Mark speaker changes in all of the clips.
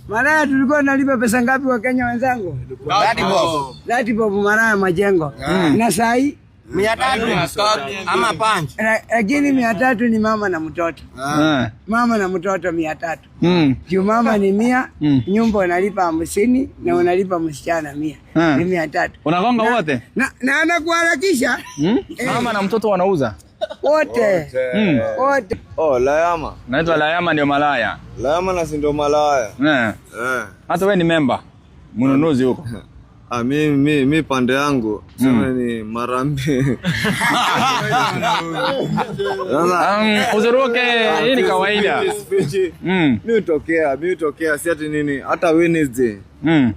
Speaker 1: Malaya tulikuwa nalipa pesa ngapi wa Kenya wenzangu? 30 bob malaya majengo. Na sahi
Speaker 2: 300 ama punch.
Speaker 1: Lakini 300 ni mama na mtoto. Mama na mtoto 300. Juu mama ni 100, nyumba unalipa 50 na unalipa msichana 100. Ni 300.
Speaker 3: Unagonga wote?
Speaker 1: Na anakuharakisha.
Speaker 3: Mama na mtoto wanauza?
Speaker 1: Wote. Wote.
Speaker 4: Oh, Layama.
Speaker 3: Naitwa Layama ndio malaya.
Speaker 4: Layama na si ndio malaya.
Speaker 3: Hata wewe ni member mnunuzi huko?
Speaker 4: Mi pande yangu sema ni marambi.
Speaker 3: Uzuruke, hii ni kawaida.
Speaker 4: Mi utokea si ati nini, hata Wednesday.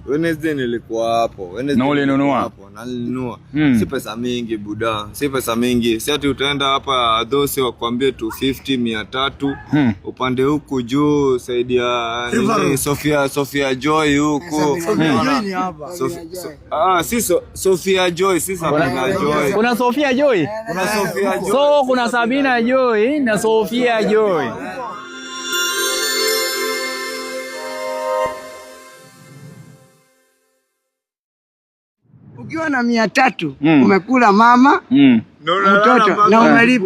Speaker 4: Wednesday nilikuwa hapo.
Speaker 3: Na ulinunua?
Speaker 4: Hapo, na nilinunua. Si pesa mingi buda, si pesa mingi. Si ati utaenda hapa Adosi wakwambie 250, 300. Upande huku juu saidia Sophia Joy huko. Si Sophia Joy, si Sabina Joy.
Speaker 3: Kuna Sophia Joy?
Speaker 4: Kuna Sophia Joy.
Speaker 3: So kuna Sabina Joy na Sophia Joy.
Speaker 1: Ukiwa na 300 umekula mama mtoto na unalipa.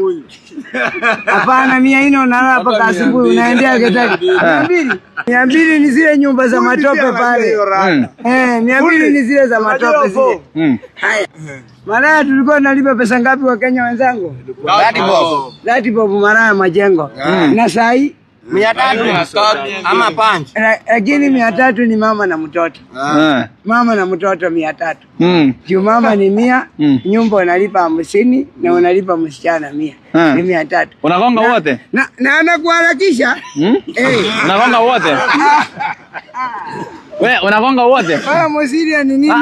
Speaker 1: Hapana, 400 unalala mpaka asubuhi unaendea Getaki. 200 ni zile nyumba za matope pale. 200 ni zile za matope zile. Haya. Malaya tulikuwa nalipa pesa ngapi wa Kenya wenzangu? 30 bob malaya majengo. Na sahi
Speaker 2: 300 ama punch.
Speaker 1: Lakini 300 ni mama na mtoto. Mama na mtoto 300. Juu mama ni 100, nyumba unalipa 50 na unalipa msichana 100. Ni 300.
Speaker 3: Unagonga wote?
Speaker 1: Na anakuharakisha.
Speaker 3: Unagonga wote? Wewe unagonga wote?
Speaker 1: Wewe msiria ni nini?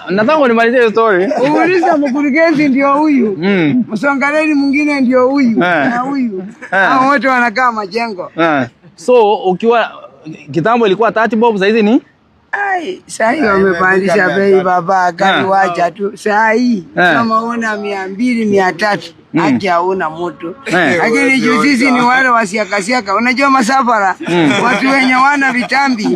Speaker 3: Nataka unimalizie story.
Speaker 1: Uuliza mkurugenzi ndio huyu. Msongaleni mwingine ndio huyu. Na huyu. Hao wote wanakaa majengo.
Speaker 3: So ukiwa kitambo ilikuwa 30 bob, sasa hizi ni?
Speaker 1: Sasa wamepandisha bei baba, kaliwacha tu. Sasa kama una 200, 300 aje hauna mtu. Lakini juu sisi ni wale wasiakasiaka. Unajua masafara, watu wenye wana vitambi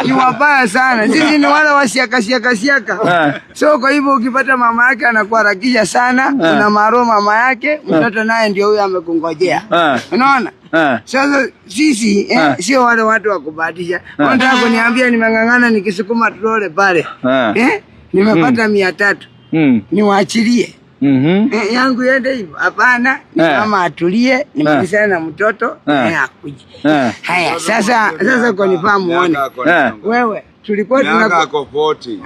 Speaker 1: ni wabaya sana. Sisi ni wale wasiakasiaka. So kwa hivyo ukipata mama yake anakuharakisha sana, una maro mama yake, mtoto naye ndio huyo amekungojea. Unaona? Sasa sisi sio wale watu wa kubahatisha. Wanataka kuniambia nimeng'ang'ana nikisukuma trole pale. Nimepata 300. Niwaachilie. Yangu yende hivyo. Hapana, ni mama atulie, nimalizane na mtoto, akuje. Haya, sasa kwa nifahamu muone. Wewe tulikuwa
Speaker 4: tunaka 40.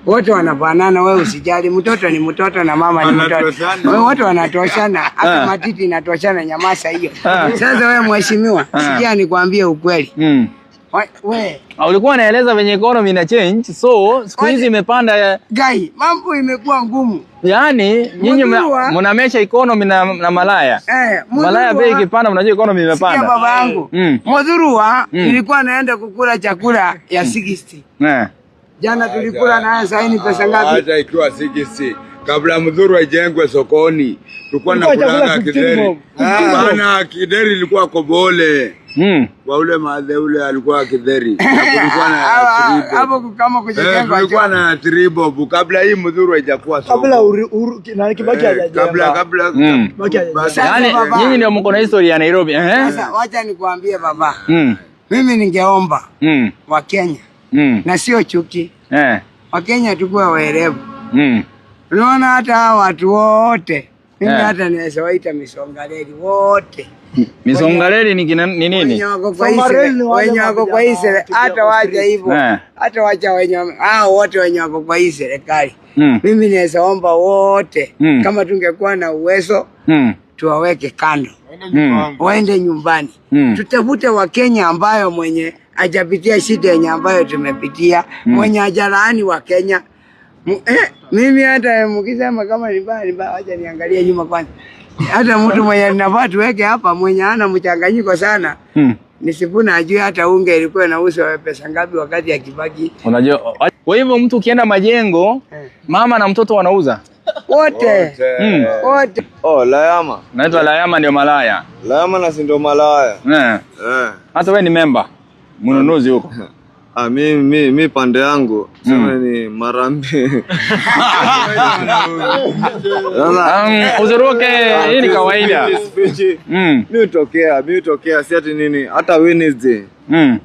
Speaker 1: Wote wanafanana, wewe usijali, mtoto ni mtoto na mama ni mtoto. Wewe wote wanatoshana, hata matiti inatoshana, nyamasa hiyo. Sasa wewe mheshimiwa, sikia nikwambie ukweli. Wewe
Speaker 3: ulikuwa unaeleza venye economy ina change, so siku hizi imepanda.
Speaker 1: Gai, mambo imekuwa ngumu.
Speaker 3: Yaani nyinyi mnamesha economy na malaya. Malaya bei ikipanda mnajua economy imepanda.
Speaker 1: Sikia baba yangu. Mudhurwa nilikuwa naenda kukula chakula ya 60. Jana tulikula na sasa ni pesa ngapi?
Speaker 4: Hata ikiwa 60. Kabla Mudhurwa ijengwe sokoni, tulikuwa nakula kideri. Bana kideri ilikuwa Kobole. Kwa ule madhe ule alikuwa kideri. Kulikuwa na
Speaker 1: hapo kama kujengwa.
Speaker 4: Kulikuwa na tribo kabla hii Mudhurwa haijakuwa soko.
Speaker 1: Kabla na Kibaki hajajenga.
Speaker 4: Kabla.
Speaker 3: Yaani nyinyi ndio mko na historia ya Nairobi,
Speaker 1: Sasa wacha nikwambie baba. Mimi ningeomba wa Kenya na sio chuki. Wa Kenya tukue waerevu. Unaona hata watu wote. Mimi hata naweza waita misongaleli wote.
Speaker 3: Misongaleli ni nini?
Speaker 1: Wenye wako kwa hii serikali, hata wacha hivyo. Hata wacha wote wenye wako kwa hii serikali. Mimi naweza omba wote kama tungekuwa na uwezo tuwaweke kando. Waende nyumbani. Tutafute wa Kenya ambayo mwenye hajapitia shida yenye ambayo tumepitia, mwenye hajalaani wa Kenya. Mimi hata mkisema kama ni mbaya, wacha niangalie nyuma kwanza. Hata mtu mwenye ninafaa tuweke hapa mwenye ana mchanganyiko sana. Nisipuna ajue hata unge ilikuwa inauzwa pesa ngapi wakati ya Kibaki.
Speaker 3: Unajua kwa hivyo mtu ukienda majengo, mama na mtoto wanauza?
Speaker 1: Wote. Wote.
Speaker 4: Oh, Layama.
Speaker 3: Naitwa Layama ndio malaya.
Speaker 4: Layama na si ndio malaya.
Speaker 3: Hata wewe ni member mnunuzi huko?
Speaker 4: Mi pande yangu sema ni marambi.
Speaker 3: Uzuruke, hii ni kawaida.
Speaker 4: Mi utokea si ati nini, hata Wednesday.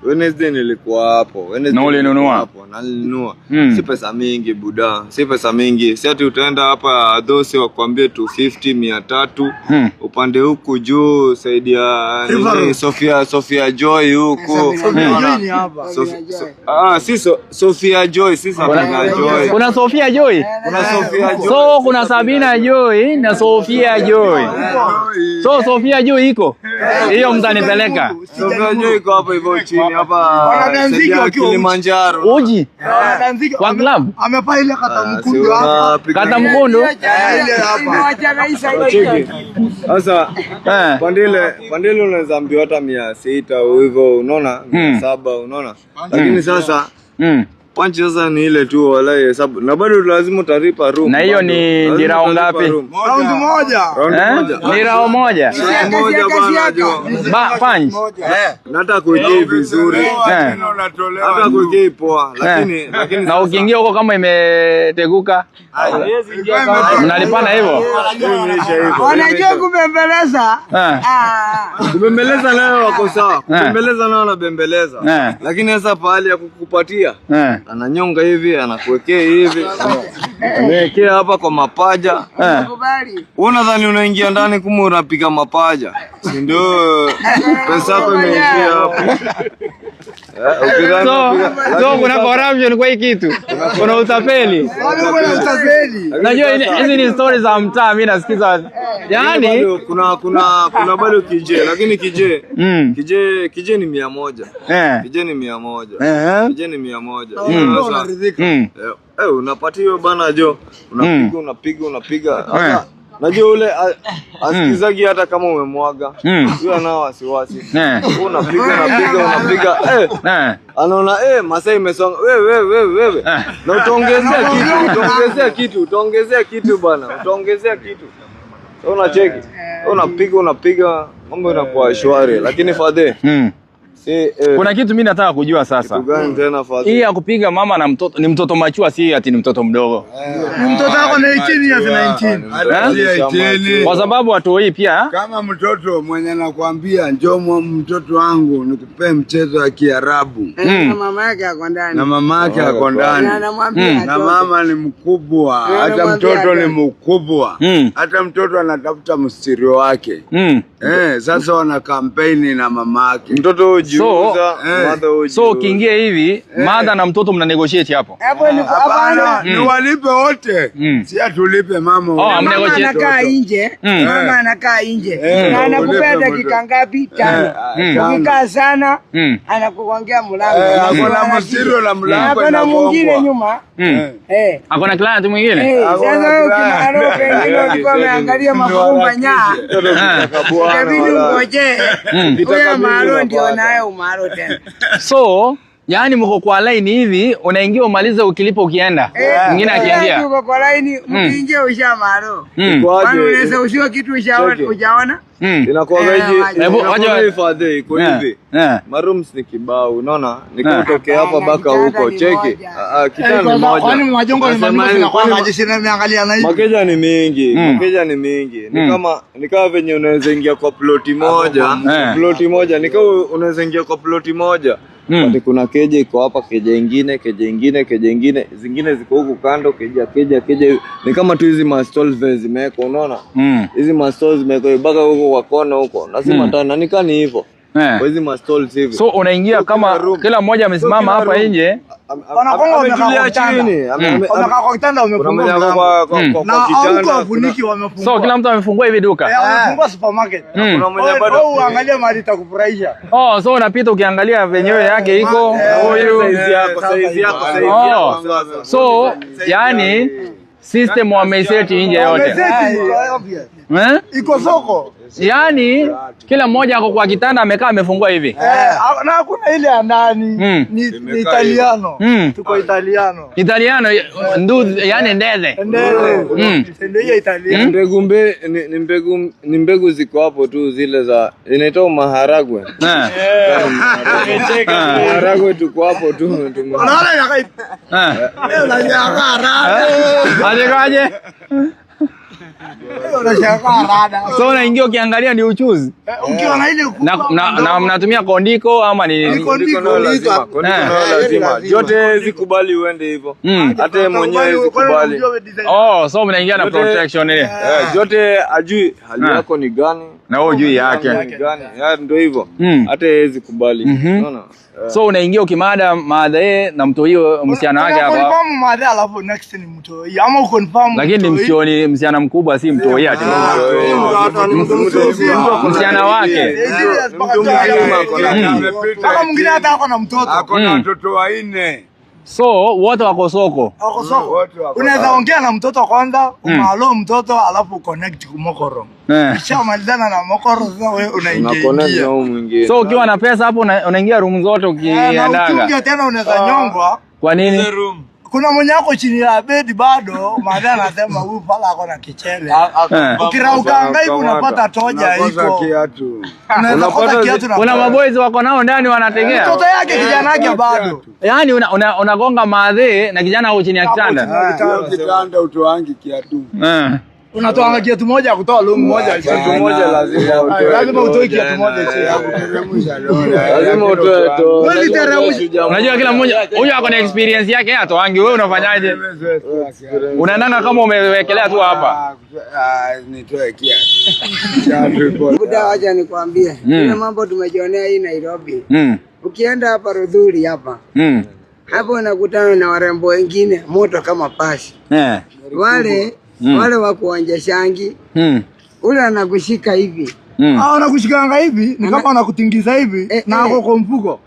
Speaker 4: Wednesday nilikuwa hapo.
Speaker 3: Na ulinunua
Speaker 4: hapo, na nilinunua. Si pesa mingi buda, si pesa mingi. Si ati utaenda hapa Adosi wakwambie 250 300. Upande huku juu saidia Sophia Joy huko. Si Sophia Joy, si Sabina Joy.
Speaker 3: Kuna Sophia Joy?
Speaker 4: Kuna Sophia Joy.
Speaker 3: So kuna Sabina Joy na Sophia Joy. So Sophia Joy iko? Hiyo mtanipeleka.
Speaker 4: Sophia Joy iko hapa hivyo chini hapa Kilimanjaro.
Speaker 3: Uji? Kwa club?
Speaker 5: Amepaa ile kata mkundu hapa.
Speaker 3: Kata mkundu?
Speaker 5: Ile hapa.
Speaker 4: Sasa pandile unaweza ambiwa hata 600 hivyo, unaona? 700, unaona? Lakini sasa punch sasa ni ile tu wala hesabu. Na bado lazima utalipa room.
Speaker 3: Na hiyo ni rao ngapi?
Speaker 5: Round moja.
Speaker 3: Ni rao moja.
Speaker 4: Moja bana
Speaker 3: Punch.
Speaker 4: Nata kuwekea vizuri. Hata kuwekea poa, lakini
Speaker 3: na ukiingia huko kama imeteguka mnalipana hivyo.
Speaker 1: Wanajua kubembeleza.
Speaker 4: Kubembeleza nayo wako sawa. Kubembeleza nayo na bembeleza. Lakini sasa pahali ya kukupatia ananyonga hivi, anakuwekea hivi, anawekea hapa kwa mapaja. Unadhani unaingia ndani kumbe unapiga mapaja, si ndio? Pesa yako imeishia hapo.
Speaker 3: So kuna corruption kwa hii kitu. Kuna utapeli. Najua hizi ni stories za mtaa, mimi nasikiza. Yaani
Speaker 4: kuna bado kije, lakini kije ni 100. Kije ni 100. Kije ni 100. Unapata hiyo bana jo. Unapiga. Najua ule asikizagi hata kama umemwaga. Yule anao wasiwasi. Unapiga. Anaona Masai imesonga. Wewe. Na utaongezea kitu bana. Utaongezea kitu. Unacheki. Unapiga mambo inakuwa shwari, lakini fadhe.
Speaker 3: Kuna kitu mimi nataka kujua sasa. Hii ya kupiga mama na mtoto ni mtoto machua, si ati ni mtoto mdogo.
Speaker 5: Ni mtoto wako na 18 years 19.
Speaker 3: Kwa sababu watu hii pia
Speaker 5: kama mtoto mwenye nakwambia njoo mtoto wangu nikupe mchezo wa Kiarabu.
Speaker 1: Na mama yake ako ndani.
Speaker 5: Na mama yake ako ndani. Na mama ni mkubwa, hata mtoto ni mkubwa. Hata mtoto anatafuta mstiri wake. Sasa wana kampeni na mama yake.
Speaker 4: Mtoto
Speaker 3: So ukiingia hivi mada na mtoto mna negotiate hapo.
Speaker 5: Hapana, ni walipe wote. Si atulipe mama.
Speaker 1: Mama anakaa nje. Mama anakaa nje. Na anakupea dakika ngapi? 5. Ukikaa sana anakuongea mlango.
Speaker 5: Hakuna mstiro la mlango.
Speaker 1: Hakuna mwingine nyuma.
Speaker 3: Hakuna client mwingine.
Speaker 1: Sasa wewe ukimaro pengine ulikuwa umeangalia mafumba nyaa. Kabidi ngoje. Wewe maro ndio nayo umaro tena.
Speaker 3: So yani mko kwa line hivi, unaingia umalize ukilipa ukienda. Mwingine akiingia.
Speaker 1: Uko kwa line ukiingia ushamaro. Kwani unaweza usiwe kitu ushaona?
Speaker 4: Inakuwa hivi. Hebu waje fadhe iko hivi. Marooms ni kibao, unaona? Nikutokea hapa baka huko, cheki. Kitanda moja.
Speaker 5: Kwani majongo ni mambo na kwa majeshi na niangalia na hivi.
Speaker 4: Makeja ni mingi. Ni kama venye unaweza ingia kwa ploti moja. Ni kama unaweza ingia kwa ploti moja. Ati kuna keja iko hapa, keja ingine, zingine ziko huku kando, keja. Ni kama tu hizi ma stalls zimewekwa, unaona? Hizi ma stalls zimewekwa baka huko kwa kona huko. Nasema tena nikani hivyo. Kwa hizi ma stalls hivi.
Speaker 3: So unaingia kama kila mmoja amesimama hapa nje.
Speaker 5: Wanakonga wamekaa chini. Wamekaa kwa kitanda wamefungua. Na huko wafuniki wamefungua.
Speaker 3: So kila mtu amefungua hivi duka.
Speaker 5: Wamefungua supermarket. Kuna mmoja bado angalia mahali itakufurahisha.
Speaker 3: So unapita ukiangalia venyewe yake iko huyu
Speaker 4: size yako.
Speaker 3: So yani system wameseti nje yote.
Speaker 5: Iko soko.
Speaker 3: yani kila mmoja ako kwa kitanda amekaa amefungua hivi.
Speaker 6: Na hakuna ile ya ndani. Ni Italiano. Tuko Italiano.
Speaker 3: Italiano yani ndeze.
Speaker 6: Ndio Italiano.
Speaker 4: Ni mbegu ziko hapo tu zile za inaitwa maharagwe. Maharagwe tuko hapo tu.
Speaker 6: Unaona ya kai.
Speaker 3: Aje. So unaingia ukiangalia ni uchuzi.
Speaker 6: Ukiona ile
Speaker 3: na mnatumia kondiko ama ni
Speaker 4: kondiko lazima. Yote zikubali uende hivyo. Hata mwenyewe zikubali.
Speaker 3: So mnaingia na protection ile.
Speaker 4: Yote ajui hali yako ni gani
Speaker 3: na wewe juu yake.
Speaker 4: Ndio hivyo. Hata zikubali. Unaona?
Speaker 3: So unaingia ukimada madhe na mtoio msichana wake hapa.
Speaker 6: Confirm madhe alafu next ni mtoi ama ukonfirm.
Speaker 3: Lakini msichoni msichana mkubwa si mtoi ati. Msichana wake.
Speaker 6: Kama mwingine hata ako na mtoto.
Speaker 5: Ako na watoto wanne.
Speaker 3: So wote wako soko.
Speaker 6: Wako soko. Unaweza ongea na mtoto kwanza, umalo mtoto alafu connect ku Mokoro. Kisha malizana na Mokoro sasa wewe unaingia.
Speaker 3: So ukiwa na pesa hapo unaingia room zote ukiendaga.
Speaker 6: Ukija tena unaweza nyongwa.
Speaker 3: Kwa nini?
Speaker 6: Kuna mwenye ako chini ya bed bado, madha anasema huyu pala ako na kichele. Ukirauka ngai unapata toja iko. Unapata kiatu na.
Speaker 3: Kuna maboys wako nao ndani wanategea.
Speaker 6: Mtoto yake kijana yake bado.
Speaker 3: Yaani unagonga madhe na kijana huko chini ya kitanda.
Speaker 5: Kitanda utoangi kiatu.
Speaker 6: Unatoa kiatu moja kutoa lungu moja.
Speaker 4: Kiatu moja lazima
Speaker 6: utoe kiatu moja
Speaker 4: lazima utoe to.
Speaker 3: Unajua kila mmoja huyo ako na experience yake atoangi. Wewe unafanyaje? Unaendanga kama umewekelea tu hapa.
Speaker 5: Nitoe kiatu.
Speaker 1: Buda, acha nikwambie. Ile mambo tumejionea hii Nairobi. Ukienda hapa Rudhuri hapa. Hapo unakutana na warembo wengine moto kama pasi. Wale wa kuonja shangi. Ule anakushika hivi.
Speaker 6: Anakushikanga hivi, ni kama anakutingiza hivi na ako kwa mfuko.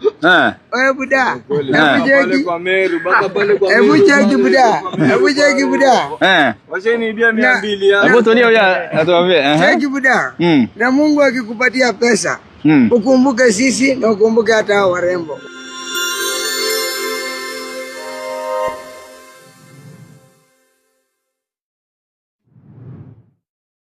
Speaker 1: Wewe buda.
Speaker 4: Pale kwa Meru baka pale kwa Meru.
Speaker 1: Hebu cheki buda.
Speaker 4: Washeni ibia 200
Speaker 3: hapo tulio ya atuambie.
Speaker 1: Cheki buda. Na Mungu akikupatia pesa, ukumbuke sisi na ukumbuke hata warembo.